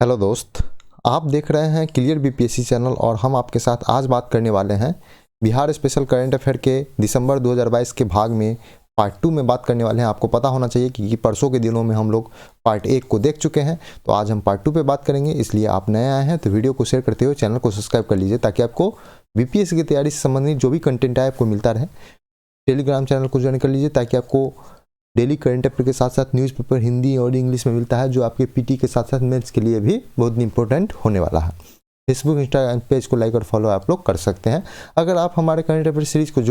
Hello दोस्त, आप देख रहे हैं क्लियर बीपीएससी चैनल और हम आपके साथ आज बात करने वाले हैं बिहार स्पेशल करंट अफेयर के दिसंबर 2022 के भाग में पार्ट 2 में बात करने वाले हैं। आपको पता होना चाहिए कि परसों के दिनों में हम लोग पार्ट 1 को देख चुके हैं, तो आज हम पार्ट 2 पे बात करेंगे। इसलिए आप नए आए हैं तो वीडियो को शेयर करते हुए चैनल को सब्सक्राइब कर लीजिए ताकि आपको बीपीएससी की तैयारी से संबंधित जो भी कंटेंट है आपको मिलता रहे। टेलीग्राम चैनल को ज्वाइन कर लीजिए ताकि आपको डेली करंट अफेयर के साथ साथ न्यूज़पेपर हिंदी और इंग्लिश में मिलता है, जो आपके पीटी के साथ साथ मेंस के लिए भी बहुत इंपॉर्टेंट होने वाला है। फेसबुक इंस्टाग्राम पेज को लाइक और फॉलो आप लोग कर सकते हैं। अगर आप हमारे करंट अफेयर सीरीज को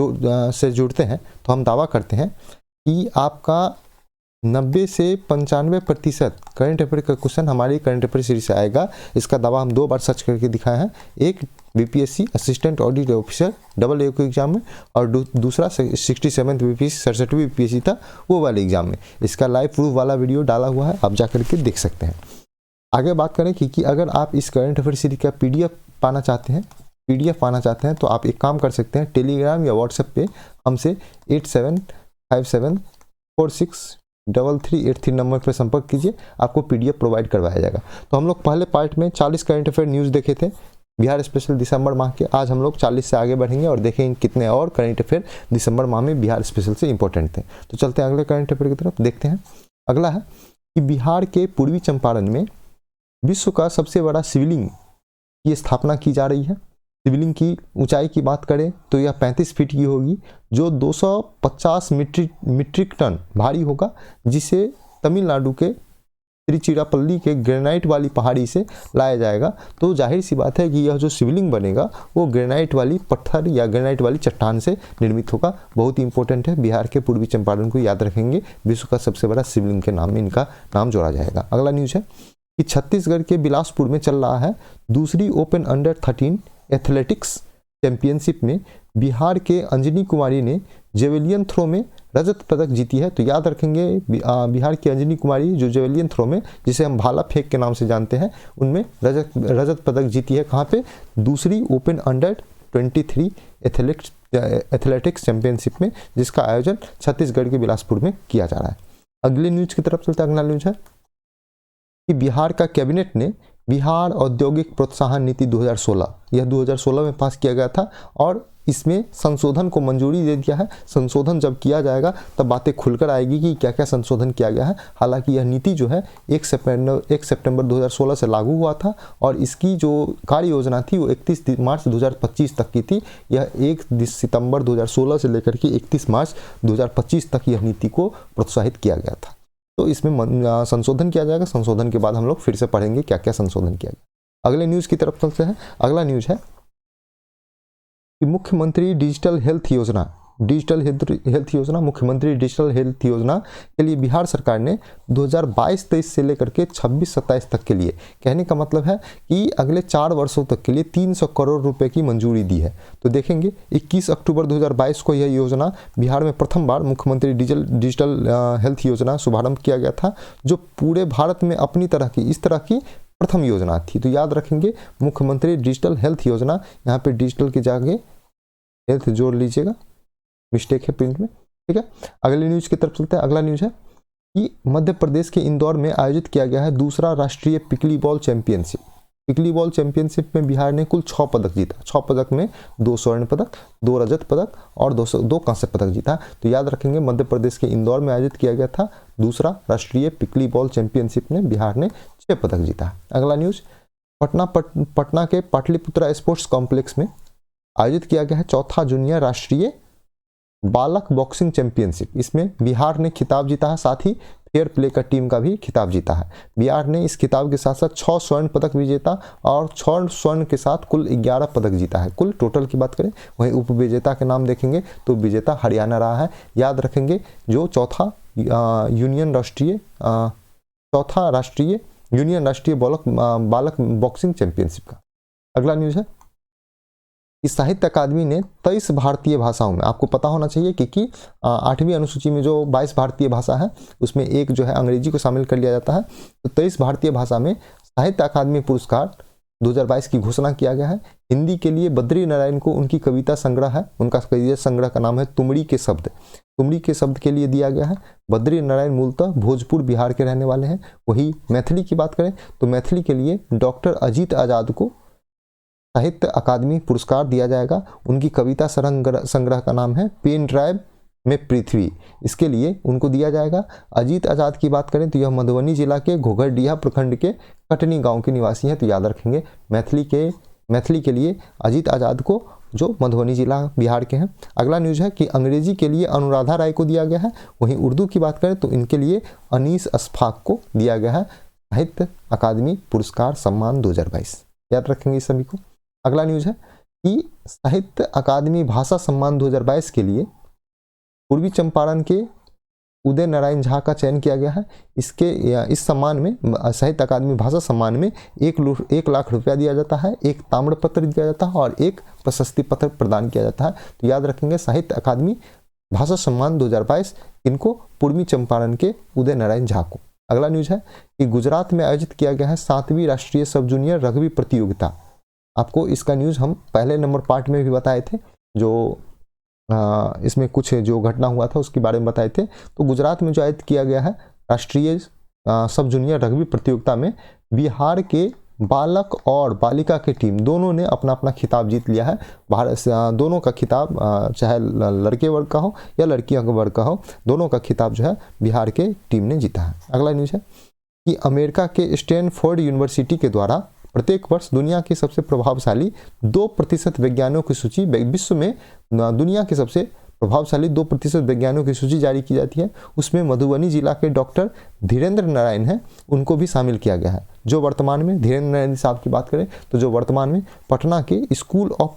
से जुड़ते हैं तो हम दावा करते हैं कि आपका 90 से 95% करंट अफेयर का क्वेश्चन हमारी करंट अफेयर सीरीज से आएगा। इसका दावा हम 2 बार सर्च करके दिखाए हैं, एक BPSC assistant audit officer double A exam में और दूसरा 67th बीपीएससी 67वीं बीपीएससी था वो वाले एग्जाम में। इसका लाइव प्रूफ वाला वीडियो डाला हुआ है, आप जा करके देख सकते हैं। आगे बात करें कि अगर आप इस करंट अफेयर सीरीज का पीडीएफ पाना चाहते हैं तो आप एक काम कर सकते हैं, टेलीग्राम या व्हाट्सएप पे हमसे 8757463383 नंबर पर संपर्क कीजिए, आपको पीडीएफ प्रोवाइड करवाया जाएगा। तो हम लोग पहले पार्ट में 40 करंट अफेयर न्यूज़ देखे थे बिहार स्पेशल दिसंबर माह के। आज हम लोग 40 से आगे बढ़ेंगे और देखेंगे कितने और करंट अफेयर दिसंबर माह में बिहार स्पेशल से इंपॉर्टेंट थे। तो चलते हैं अगले करंट अफेयर की तरफ, देखते हैं। अगला है कि बिहार के पूर्वी चंपारण में विश्व का सबसे बड़ा शिवलिंग की स्थापना की जा रही है। शिवलिंग की ऊंचाई की बात करें तो यह 35 फीट की होगी, जो 250 मीट्रिक टन भारी होगा, जिसे तमिलनाडु के तिरुचिरापल्ली के ग्रेनाइट वाली पहाड़ी से लाया जाएगा। तो जाहिर सी बात है कि यह जो शिवलिंग बनेगा वो ग्रेनाइट वाली पत्थर या ग्रेनाइट वाली चट्टान से निर्मित होगा। बहुत ही इंपॉर्टेंट है, बिहार के पूर्वी चंपारण को याद रखेंगे, विश्व का सबसे बड़ा शिवलिंग के नाम में इनका नाम जोड़ा जाएगा। अगला न्यूज है कि छत्तीसगढ़ के बिलासपुर में चल रहा है दूसरी ओपन अंडर 13 एथलेटिक्स चैंपियनशिप में बिहार के अंजनी कुमारी ने जेवेलियन थ्रो में रजत पदक जीती है। तो याद रखेंगे बिहार की अंजनी कुमारी जो जेवेलियन थ्रो में, जिसे हम भाला फेंक के नाम से जानते हैं, उनमें रजत पदक जीती है। कहाँ पे? दूसरी ओपन अंडर 23 एथलेटिक्स चैंपियनशिप में, जिसका आयोजन छत्तीसगढ़ के बिलासपुर में किया जा रहा है। अगले न्यूज की तरफ चलते हैं। अगला न्यूज है कि बिहार का कैबिनेट ने बिहार औद्योगिक प्रोत्साहन नीति 2016 यह 2016 में पास किया गया था और इसमें संशोधन को मंजूरी दे दिया है। संशोधन जब किया जाएगा तब बातें खुलकर आएगी कि क्या क्या संशोधन किया गया है। हालांकि यह नीति जो है 1 सितंबर 2016 से लागू हुआ था और इसकी जो कार्य योजना थी वो 31 मार्च 2025 तक की थी। यह 1 सितंबर 2016 से लेकर के 31 मार्च 2025 तक यह नीति को प्रोत्साहित किया गया था। तो इसमें संशोधन किया जाएगा। संशोधन के बाद हम लोग फिर से पढ़ेंगे क्या क्या संशोधन किया गया। अगले न्यूज़ की तरफ चलते हैं। अगला न्यूज़ है कि मुख्यमंत्री डिजिटल हेल्थ योजना मुख्यमंत्री डिजिटल हेल्थ योजना के लिए बिहार सरकार ने 2022-23 से लेकर के 26-27 तक के लिए, कहने का मतलब है कि अगले 4 वर्षों तक के लिए 300 करोड़ रुपए की मंजूरी दी है। तो देखेंगे 21 अक्टूबर 2022 को यह योजना बिहार में प्रथम बार मुख्यमंत्री डिजिटल हेल्थ योजना शुभारंभ किया गया था, जो पूरे भारत में अपनी इस तरह की प्रथम योजना थी। तो याद रखेंगे मुख्यमंत्री डिजिटल हेल्थ योजना, यहाँ पे डिजिटल की जगह हेल्थ जोड़ लीजिएगा, मिस्टेक है प्रिंट में, ठीक है। अगले न्यूज की तरफ चलते हैं। अगला न्यूज है कि मध्य प्रदेश के इंदौर में आयोजित किया गया है दूसरा राष्ट्रीय पिकली बॉल चैंपियनशिप। पिकली बॉल चैंपियनशिप में बिहार ने कुल 6 पदक जीता। 6 पदक में 2 स्वर्ण पदक, 2 रजत पदक और 2 कांस्य पदक जीता। तो याद रखेंगे मध्य प्रदेश के इंदौर में आयोजित किया गया था दूसरा राष्ट्रीय पिकली बॉल चैंपियनशिप में बिहार ने 6 पदक जीता। अगला न्यूज, पटना के पाटलिपुत्रा स्पोर्ट्स कॉम्प्लेक्स में आयोजित किया गया है चौथा जूनियर राष्ट्रीय बालक बॉक्सिंग चैंपियनशिप। इसमें बिहार ने खिताब जीता है, साथ ही फेयर प्ले का टीम का भी खिताब जीता है। बिहार ने इस खिताब के साथ साथ 6 स्वर्ण पदक विजेता और 6 स्वर्ण के साथ कुल 11 पदक जीता है। कुल टोटल की बात करें, वहीं उप विजेता के नाम देखेंगे तो विजेता हरियाणा रहा है। याद रखेंगे जो चौथा राष्ट्रीय बालक बॉक्सिंग चैंपियनशिप का। अगला न्यूज है इस साहित्य अकादमी ने 23 भारतीय भाषाओं में, आपको पता होना चाहिए कि 8वीं अनुसूची में जो 22 भारतीय भाषा है उसमें एक जो है अंग्रेजी को शामिल कर लिया जाता है। तो 23 भारतीय भाषा में साहित्य अकादमी पुरस्कार 2022 की घोषणा किया गया है। हिंदी के लिए बद्री नारायण को उनकी कविता संग्रह है, उनका कविता संग्रह का नाम है तुमड़ी के शब्द। तुमड़ी के शब्द के लिए दिया गया है। बद्री नारायण मूलतः भोजपुर बिहार के रहने वाले हैं। वही मैथिली की बात करें तो मैथिली के लिए डॉक्टर अजीत आजाद को साहित्य अकादमी पुरस्कार दिया जाएगा। उनकी कविता संग्रह का नाम है पेन ड्राइव में पृथ्वी, इसके लिए उनको दिया जाएगा। अजीत आजाद की बात करें तो यह मधुबनी जिला के घोघरडीहा प्रखंड के कटनी गांव के निवासी हैं, तो याद रखेंगे मैथिली के लिए अजीत आजाद को, जो मधुबनी जिला बिहार के हैं। अगला न्यूज है कि अंग्रेजी के लिए अनुराधा राय को दिया गया है। वहीं उर्दू की बात करें तो इनके लिए अनीस अशफाक को दिया गया है साहित्य अकादमी पुरस्कार सम्मान 2022, याद रखेंगे इस सभी को। अगला न्यूज है कि साहित्य अकादमी भाषा सम्मान 2022 के लिए पूर्वी चंपारण के उदय नारायण झा का चयन किया गया है। इस सम्मान में, साहित्य अकादमी भाषा सम्मान में 1 लाख रुपया दिया जाता है, एक ताम्र पत्र दिया जाता है और एक प्रशस्ति पत्र प्रदान किया जाता है। तो याद रखेंगे साहित्य अकादमी भाषा सम्मान 2022 इनको पूर्वी चंपारण के उदय नारायण झा को। अगला न्यूज है कि गुजरात में आयोजित किया गया है 7वीं राष्ट्रीय सब जूनियर रग्बी प्रतियोगिता। आपको इसका न्यूज हम पहले नंबर पार्ट में भी बताए थे, जो इसमें कुछ जो घटना हुआ था उसके बारे में बताए थे। तो गुजरात में जो आयोजित किया गया है राष्ट्रीय सब जूनियर रग्बी प्रतियोगिता में बिहार के बालक और बालिका की टीम दोनों ने अपना अपना खिताब जीत लिया है। भारत दोनों का खिताब, चाहे लड़के वर्ग का हो या लड़कियों का वर्ग का हो, दोनों का खिताब जो है बिहार के टीम ने जीता है। अगला न्यूज है कि अमेरिका के स्टैनफोर्ड यूनिवर्सिटी के द्वारा प्रत्येक वर्ष दुनिया के सबसे प्रभावशाली 2% वैज्ञानिकों की सूची, विश्व में दुनिया के सबसे प्रभावशाली 2% वैज्ञानिकों की सूची जारी की जाती है। उसमें मधुबनी जिला के डॉक्टर धीरेन्द्र नारायण हैं, उनको भी शामिल किया गया है। जो वर्तमान में धीरेन्द्र नारायण साहब की बात करें तो जो वर्तमान में पटना के स्कूल ऑफ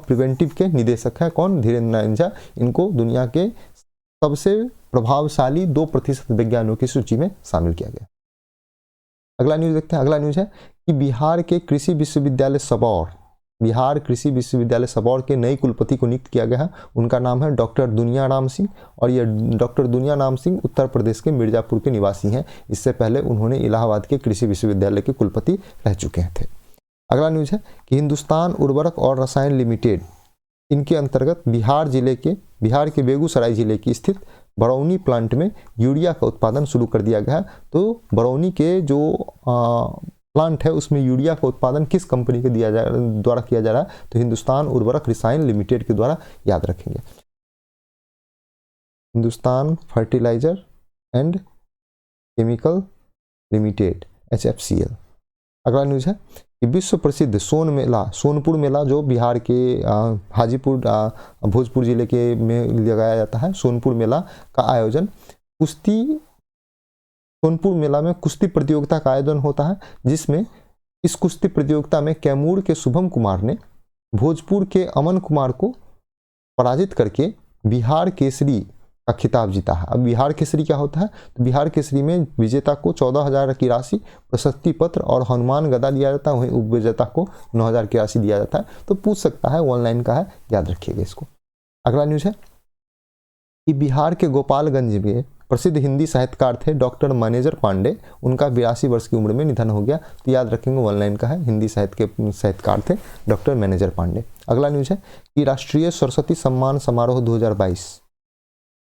प्रिवेंटिव के निदेशक हैं। कौन? धीरेन्द्र नारायण झा। इनको दुनिया के सबसे प्रभावशाली 2% वैज्ञानिकों की सूची में शामिल किया गया। अगला न्यूज देखते हैं। अगला न्यूज है कि बिहार कृषि विश्वविद्यालय सबौर के नए कुलपति को नियुक्त किया गया है। उनका नाम है डॉक्टर दुनिया राम सिंह और ये डॉक्टर दुनिया राम सिंह उत्तर प्रदेश के मिर्जापुर के निवासी हैं। इससे पहले उन्होंने इलाहाबाद के कृषि विश्वविद्यालय के कुलपति रह चुके थे। अगला न्यूज है कि हिंदुस्तान उर्वरक और रसायन लिमिटेड, इनके अंतर्गत बिहार के बेगूसराय जिले की स्थित बरौनी प्लांट में यूरिया का उत्पादन शुरू कर दिया गया है। तो बरौनी के जो प्लांट है उसमें यूरिया का उत्पादन किस कंपनी के द्वारा किया जा रहा है? तो हिंदुस्तान उर्वरक रसायन लिमिटेड के द्वारा, याद रखेंगे, Hindustan fertilizer and chemical limited HFCL। अगला न्यूज है कि विश्व प्रसिद्ध सोनपुर मेला जो बिहार के हाजीपुर भोजपुर जिले के में लगाया जाता है, सोनपुर मेला का आयोजन सोनपुर मेला में कुश्ती प्रतियोगिता का आयोजन होता है, जिसमें इस कुश्ती प्रतियोगिता में कैमूर के शुभम कुमार ने भोजपुर के अमन कुमार को पराजित करके बिहार केसरी का खिताब जीता है। अब बिहार केसरी क्या होता है? तो बिहार केसरी में विजेता को 14,000 की राशि, प्रशस्ति पत्र और हनुमान गदा दिया जाता है। वहीं उपविजेता को 9,000 की राशि दिया जाता है। तो पूछ सकता है, ऑनलाइन का है, याद रखिएगा इसको। अगला न्यूज है कि बिहार के गोपालगंज में प्रसिद्ध हिंदी साहित्यकार थे डॉक्टर मैनेजर पांडे, उनका 82 वर्ष की उम्र में निधन हो गया। तो याद रखेंगे, ऑनलाइन का है, हिंदी साहित्य के साहित्यकार थे डॉक्टर मैनेजर पांडे। अगला न्यूज है कि राष्ट्रीय सरस्वती सम्मान समारोह 2022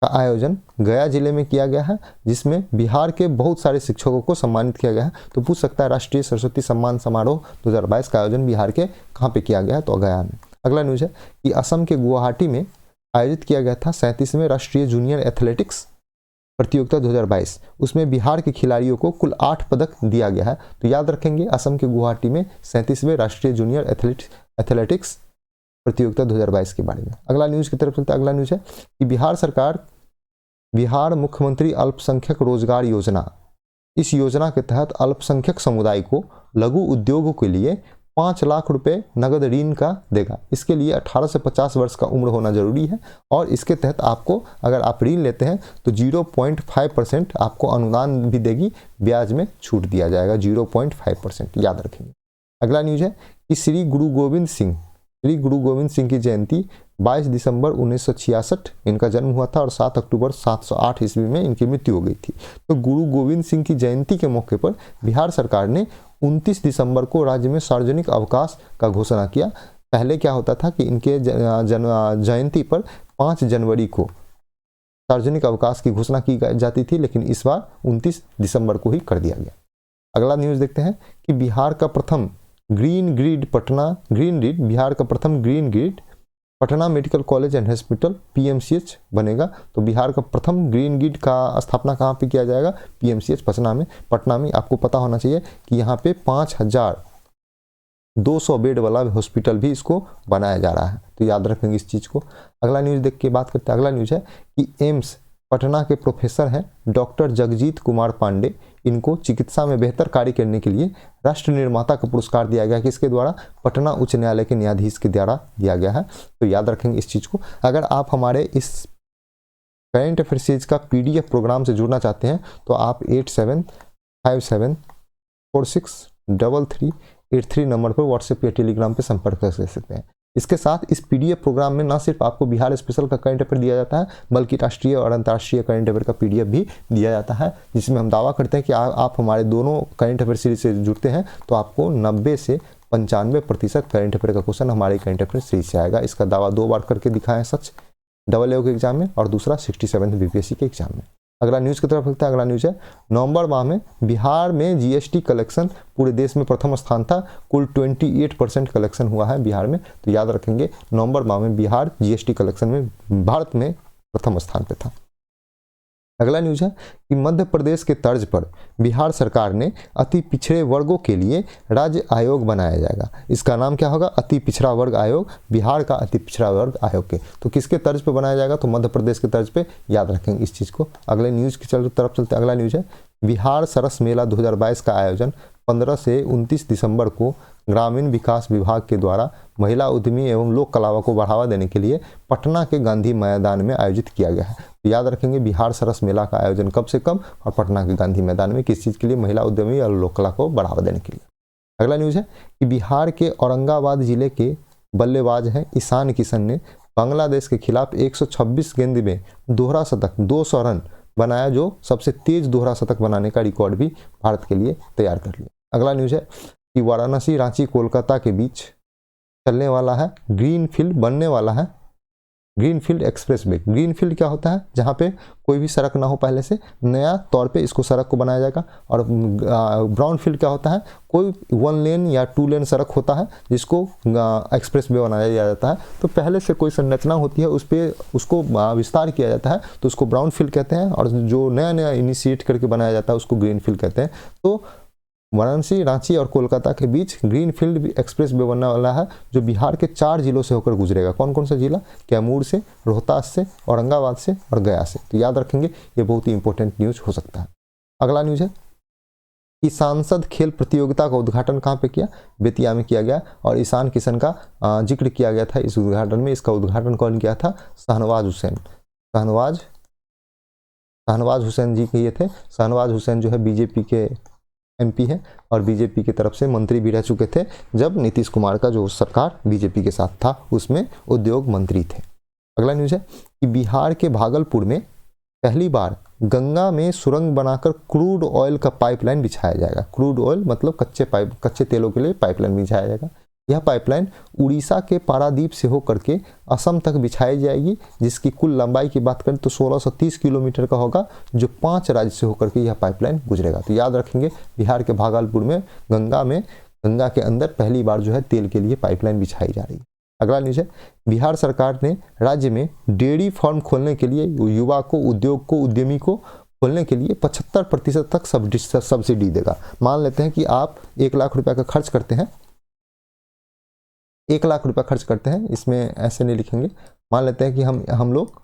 का आयोजन गया जिले में किया गया है, जिसमें बिहार के बहुत सारे शिक्षकों को सम्मानित किया गया है। तो पूछ सकता है राष्ट्रीय सरस्वती सम्मान समारोह 2022 का आयोजन बिहार के कहाँ पे किया गया है? तो गया में। अगला न्यूज है कि असम के गुवाहाटी में आयोजित किया गया था 37वें राष्ट्रीय जूनियर एथलेटिक्स प्रतियोगिता 2022। उसमें बिहार के खिलाड़ियों को कुल 8 पदक दिया गया है। तो याद रखेंगे, असम के गुवाहाटी में 37वें राष्ट्रीय जूनियर एथलेटिक्स प्रतियोगिता 2022 के बारे में। अगला न्यूज की तरफ चलते हैं। अगला न्यूज है कि बिहार मुख्यमंत्री अल्पसंख्यक रोजगार योजना, इस योजना के तहत अल्पसंख्यक समुदाय को लघु उद्योगों के लिए 5 लाख रुपए नगद ऋण का देगा। इसके लिए 18 से 50 वर्ष का उम्र होना जरूरी है और इसके तहत आपको, अगर आप ऋण लेते हैं तो 0.5% आपको अनुदान भी देगी, ब्याज में छूट दिया जाएगा 0.5%, याद रखेंगे। अगला न्यूज है कि श्री गुरु गोविंद सिंह की जयंती 22 दिसंबर 1966 इनका जन्म हुआ था और 7 अक्टूबर 708 ईस्वी में इनकी मृत्यु हो गई थी। तो गुरु गोविंद सिंह की जयंती के मौके पर बिहार सरकार ने 29 दिसंबर को राज्य में सार्वजनिक अवकाश का घोषणा किया। पहले क्या होता था कि इनके जयंती पर 5 जनवरी को सार्वजनिक अवकाश की घोषणा की जाती थी, लेकिन इस बार 29 दिसंबर को ही कर दिया गया। अगला न्यूज़ देखते हैं कि बिहार का प्रथम green grid Patna medical college and hospital PMCH बनेगा। तो बिहार का प्रथम ग्रीन ग्रिड का स्थापना कहाँ पे किया जाएगा? PMCH पटना में। आपको पता होना चाहिए कि यहाँ पे 5200 बेड वाला हॉस्पिटल भी इसको बनाया जा रहा है, तो याद रखेंगे इस चीज़ को। अगला न्यूज़ देख के बात करते हैं। अगला न्यूज़ है कि एम्स पटना के प्रोफेसर हैं डॉक्टर जगजीत कुमार पांडे, इनको चिकित्सा में बेहतर कार्य करने के लिए राष्ट्र निर्माता का पुरस्कार दिया गया। किसके द्वारा? पटना उच्च न्यायालय के न्यायाधीश के द्वारा दिया गया है, तो याद रखेंगे इस चीज़ को। अगर आप हमारे इस करंट अफेयर सीरीज का PDF प्रोग्राम से जुड़ना चाहते हैं तो आप 8757463383 नंबर पर व्हाट्सएप या टेलीग्राम पर संपर्क कर सकते हैं। इसके साथ इस PDF प्रोग्राम में न सिर्फ आपको बिहार स्पेशल का करंट अफेयर दिया जाता है, बल्कि राष्ट्रीय और अंतर्राष्ट्रीय करंट अफेयर का PDF भी दिया जाता है, जिसमें हम दावा करते हैं कि आप हमारे दोनों करंट अफेयर सीरीज से जुड़ते हैं तो आपको 90 से 95% करंट अफेयर का क्वेश्चन हमारे करंट अफेयर सीरीज से आएगा। इसका दावा 2 बार करके दिखाएं सच, AA के एग्जाम में और दूसरा 67 BPSC के एग्जाम में। अगला न्यूज़ की तरफ चलते हैं। अगला न्यूज़ है नवंबर माह में बिहार में GST कलेक्शन पूरे देश में प्रथम स्थान था, कुल 28% कलेक्शन हुआ है बिहार में। तो याद रखेंगे नवंबर माह में बिहार GST कलेक्शन में भारत में प्रथम स्थान पे था। अगला न्यूज़ है कि मध्य प्रदेश के तर्ज पर बिहार सरकार ने अति पिछड़े वर्गों के लिए राज्य आयोग बनाया जाएगा। इसका नाम क्या होगा? अति पिछड़ा वर्ग आयोग, बिहार का अति पिछड़ा वर्ग आयोग के। तो किसके तर्ज पे बनाया जाएगा? तो मध्य प्रदेश के तर्ज पे, याद रखेंगे इस चीज़ को। अगले न्यूज़ की तरफ चलते। अगला न्यूज़ है बिहार सरस मेला 2022 का आयोजन 15 से 29 दिसंबर को ग्रामीण विकास विभाग के द्वारा महिला उद्यमी एवं लोक कलाओं को बढ़ावा देने के लिए पटना के गांधी मैदान में आयोजित किया गया है। तो याद रखेंगे बिहार सरस मेला का आयोजन कब से कब और पटना के गांधी मैदान में, किस चीज़ के लिए? महिला उद्यमी और लोक कला को बढ़ावा देने के लिए। अगला न्यूज़ है कि बिहार के औरंगाबाद जिले के बल्लेबाज हैं ईशान किशन ने बांग्लादेश के खिलाफ 126 गेंद में दोहरा शतक 200 रन बनाया, जो सबसे तेज दोहरा शतक बनाने का रिकॉर्ड भी भारत के लिए तैयार कर लिया। अगला न्यूज़ है कि वाराणसी रांची कोलकाता के बीच चलने वाला है बनने वाला है ग्रीनफील्ड एक्सप्रेसवे। ग्रीनफील्ड क्या होता है? जहाँ पे कोई भी सड़क ना हो पहले से, नया तौर पे इसको सड़क को बनाया जाएगा। और ब्राउनफील्ड क्या होता है? कोई 1 लेन या 2 लेन सड़क होता है जिसको एक्सप्रेसवे बनाया जाता है। तो पहले से कोई संरचना होती है उस पर उसको विस्तार किया जाता है, तो उसको ब्राउनफील्ड कहते हैं। और जो नया इनिशिएट करके बनाया जाता है उसको ग्रीनफील्ड कहते हैं। तो वाराणसी, रांची और कोलकाता के बीच ग्रीनफील्ड एक्सप्रेस वे बनने वाला है, जो बिहार के 4 जिलों से होकर गुजरेगा। कौन कौन सा जिला? कैमूर से, रोहतास से, औरंगाबाद से और गया से। तो याद रखेंगे, ये बहुत ही इंपॉर्टेंट न्यूज हो सकता है। अगला न्यूज है कि सांसद खेल प्रतियोगिता का उद्घाटन कहाँ पे किया? बेतिया में किया गया। और ईशान किशन का जिक्र किया गया था इस उद्घाटन में। इसका उद्घाटन कौन किया था? शाहनवाज हुसैन जी किए थे। शाहनवाज हुसैन जो है बीजेपी के MP है और बीजेपी की तरफ से मंत्री भी रह चुके थे जब नीतीश कुमार का जो सरकार बीजेपी के साथ था उसमें उद्योग मंत्री थे। अगला न्यूज़ है कि बिहार के भागलपुर में पहली बार गंगा में सुरंग बनाकर क्रूड ऑयल का पाइपलाइन बिछाया जाएगा। क्रूड ऑयल मतलब कच्चे तेलों के लिए पाइपलाइन बिछाया जाएगा। यह पाइपलाइन उड़ीसा के पारादीप से होकर के असम तक बिछाई जाएगी, जिसकी कुल लंबाई की बात करें तो 1630 किलोमीटर का होगा, जो 5 राज्य से होकर के यह पाइपलाइन गुजरेगा। तो याद रखेंगे, बिहार के भागलपुर में गंगा के अंदर पहली बार जो है तेल के लिए पाइपलाइन बिछाई जा रही है। अगला न्यूज़ है बिहार सरकार ने राज्य में डेयरी फार्म खोलने के लिए युवा को, उद्योग को, उद्यमी को खोलने के लिए 75% तक सब्सिडी देगा। मान लेते हैं कि आप 1 लाख रुपए का खर्च करते हैं, 1 लाख रुपया खर्च करते हैं, इसमें ऐसे नहीं लिखेंगे। मान लेते हैं कि हम लोग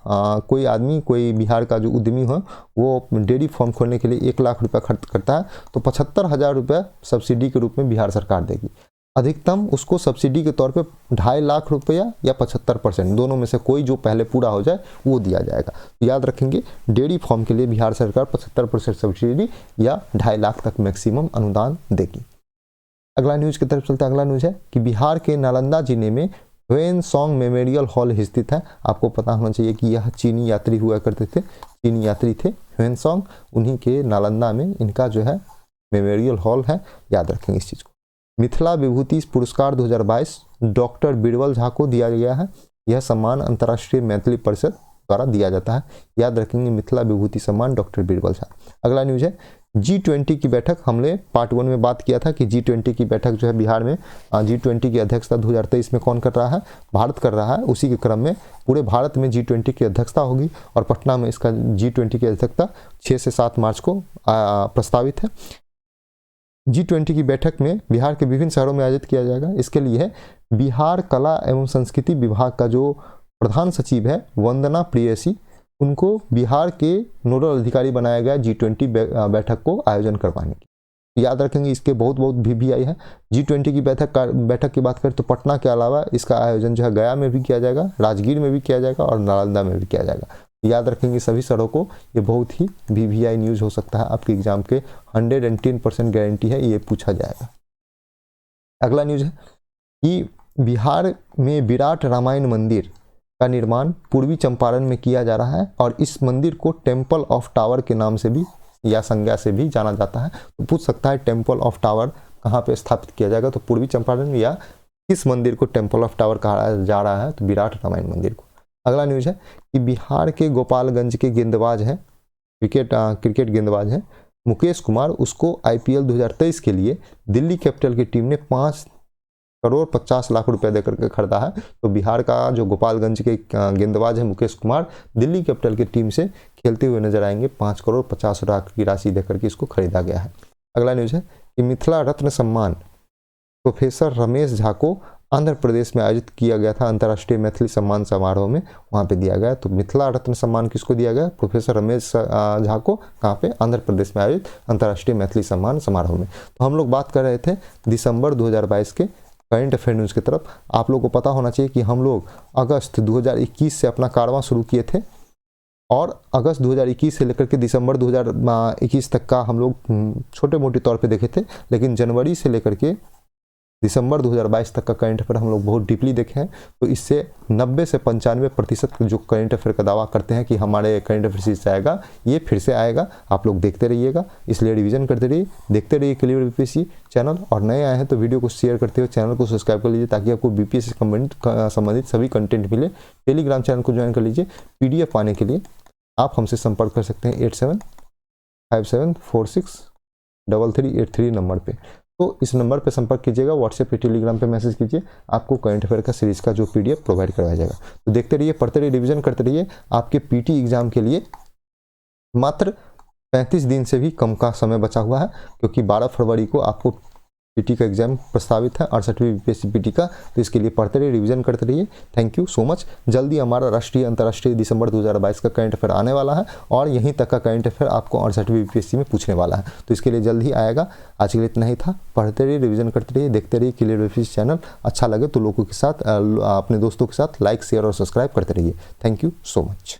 कोई आदमी, कोई बिहार का जो उद्यमी हो, वो डेयरी फार्म खोलने के लिए 1 लाख रुपया खर्च करता है, तो 75,000 रुपया सब्सिडी के रूप में बिहार सरकार देगी। अधिकतम उसको सब्सिडी के तौर पे 2.5 लाख रुपया या 75%, दोनों में से कोई जो पहले पूरा हो जाए वो दिया जाएगा। तो याद रखेंगे, डेयरी फार्म के लिए बिहार सरकार 75% सब्सिडी या 2.5 लाख तक मैक्सिमम अनुदान देगी। अगला न्यूज़ की तरफ चलते हैं। अगला न्यूज़ है कि बिहार के नालंदा जिले में ह्वेनसोंग मेमोरियल हॉल स्थित है। आपको पता होना चाहिए कि यह चीनी यात्री हुआ करते थे, चीनी यात्री थे ह्वेनसोंग, उन्हीं के नालंदा में इनका जो है मेमोरियल हॉल है, याद रखेंगे इस चीज़ को। मिथिला विभूति पुरस्कार 2022 डॉक्टर बीरबल झा को दिया गया है। यह सम्मान अंतर्राष्ट्रीय मैथिली परिषद द्वारा दिया जाता है, याद रखेंगे मिथिला विभूति सम्मान डॉक्टर बीरबल झा। अगला न्यूज है G20 की बैठक। हमने पार्ट 1 में बात किया था कि G20 की बैठक जो है बिहार में, G20 की अध्यक्षता 2023 में कौन कर रहा है, भारत कर रहा है। उसी के क्रम में पूरे भारत में G20 की अध्यक्षता होगी और पटना में इसका G20 की अध्यक्षता 6 से 7 मार्च को प्रस्तावित है। G20 की बैठक में बिहार के विभिन्न शहरों में आयोजित किया जाएगा। इसके लिए बिहार कला एवं संस्कृति विभाग का जो प्रधान सचिव है वंदना प्रियसी, उनको बिहार के नोडल अधिकारी बनाया गया G20 बैठक को आयोजन करवाने की। याद रखेंगे इसके बहुत VVI है। G20 की बैठक की बात करें तो पटना के अलावा इसका आयोजन जो है गया में भी किया जाएगा, राजगीर में भी किया जाएगा और नालंदा में भी किया जाएगा। याद रखेंगे सभी शहरों को, ये बहुत ही VVI न्यूज हो सकता है, आपके एग्जाम के 110% गारंटी है ये पूछा जाएगा। अगला न्यूज है कि बिहार में विराट रामायण मंदिर का निर्माण पूर्वी चंपारण में किया जा रहा है और इस मंदिर को टेम्पल ऑफ टावर के नाम से भी या संज्ञा से भी जाना जाता है। तो पूछ सकता है टेम्पल ऑफ टावर कहाँ पे स्थापित किया जाएगा, तो पूर्वी चंपारण में, या किस मंदिर को टेम्पल ऑफ टावर कहा जा रहा है, तो विराट रामायण मंदिर को। अगला न्यूज है कि बिहार के गोपालगंज के गेंदबाज हैं, क्रिकेट गेंदबाज हैं मुकेश कुमार, उसको IPL 2023 के लिए दिल्ली कैपिटल की टीम ने 5 करोड़ 50 लाख रुपए देकर के खरीदा है। तो बिहार का जो गोपालगंज के गेंदबाज है मुकेश कुमार, दिल्ली कैपिटल की टीम से खेलते हुए नजर आएंगे। 5 करोड़ 50 लाख की राशि देकर के इसको खरीदा गया है। अगला न्यूज है कि मिथिला रत्न सम्मान प्रोफेसर रमेश झा को आंध्र प्रदेश में आयोजित किया गया था, अंतर्राष्ट्रीय मैथिली सम्मान समारोह में वहाँ पे दिया गया। तो मिथिला रत्न सम्मान किसको दिया गया, प्रोफेसर रमेश झा को, कहाँ पे, आंध्र प्रदेश में आयोजित अंतर्राष्ट्रीय मैथिली सम्मान समारोह में। तो हम लोग बात कर रहे थे दिसंबर 2022 के करंट अफेयर न्यूज़ की तरफ। आप लोगों को पता होना चाहिए कि हम लोग अगस्त 2021 से अपना कारवां शुरू किए थे और अगस्त 2021 से लेकर के दिसंबर 2021 तक का हम लोग छोटे मोटे तौर पे देखे थे, लेकिन जनवरी से लेकर के दिसंबर 2022 तक का करंट अफेयर हम लोग बहुत डीपली देखे हैं। तो इससे 90 से 95% जो करंट अफेयर का दावा करते हैं कि हमारे करंट अफेयर से आएगा, ये फिर से आएगा। आप लोग देखते रहिएगा, इसलिए रिवीजन करते रहिए, देखते रहिए क्लियर BPSC चैनल। और नए आए हैं तो वीडियो को शेयर करते हुए चैनल को सब्सक्राइब कर लीजिए ताकि आपको BPSC संबंधित सभी कंटेंट मिले। टेलीग्राम चैनल को ज्वाइन कर लीजिए। PDF पाने के लिए आप हमसे संपर्क कर सकते हैं 8757463383 नंबर पे। तो इस नंबर पे संपर्क कीजिएगा, व्हाट्सएप पे टेलीग्राम पे मैसेज कीजिए, आपको करंट अफेयर का सीरीज का जो PDF प्रोवाइड करवाया जाएगा। तो देखते रहिए, पढ़ते रहिए, रिवीजन करते रहिए। आपके PT एग्जाम के लिए मात्र 35 दिन से भी कम का समय बचा हुआ है, क्योंकि 12 फरवरी को आपको PT का एग्जाम प्रस्तावित है, 68वीं BPSC PT का। तो इसके लिए पढ़ते रहिए, रिवीजन करते रहिए। Thank you so much. जल्दी हमारा राष्ट्रीय अंतर्राष्ट्रीय दिसंबर 2022 का करंट अफेयर आने वाला है और यहीं तक का करंट अफेयर आपको 68वीं BPSC में पूछने वाला है। तो इसके लिए जल्द ही आएगा। आज के लिए इतना ही था। पढ़ते रहिए, रिवीजन करते रहिए, देखते रहिए क्लियर BPSC चैनल। अच्छा लगे तो लोगों के साथ, अपने दोस्तों के साथ लाइक, शेयर और सब्सक्राइब करते रहिए। Thank you so much.